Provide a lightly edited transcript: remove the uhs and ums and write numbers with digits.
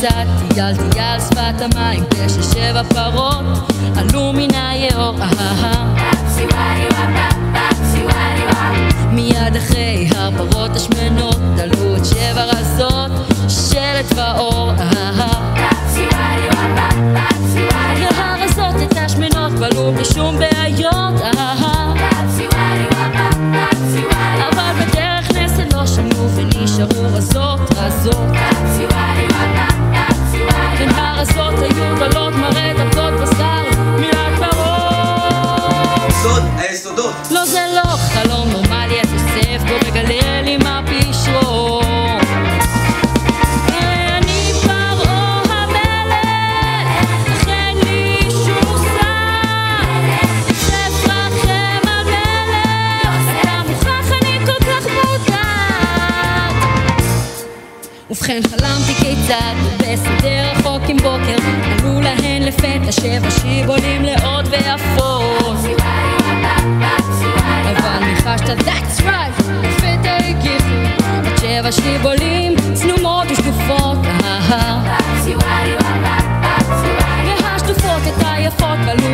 קצת, טיילתי על שפת המים, 9-7 פרות עלו מן היאור. מיד אחרי הפרות השמנות עלו את 7 רזות שלט ואור. והרזות את השמנות בלו בלי שום בעיות. אבל בדרך נסל לא שמעו ונשארו רזות. בין הרזות היו גלות מראה דקות בשר מיד פרות. סוד היסודות. לא זה לא חלום נורמלי, אז יוסף בו מגלה לי מה פשרו. אני פרעה המלך, אך אין לי שום שר. יוסף רחם על מלך, אתה מוכרח, אני כל כך מודעת. ובכן חלמתי כיצד בסדר רחוק עם בוקר עלו להן לפתע 7 שיבולים לעוד ואפות. אבל ניחשת, that's right, לפתע הגיחו עוד 7 שיבולים צנומות ושטופות. והשטופות את היפות בלו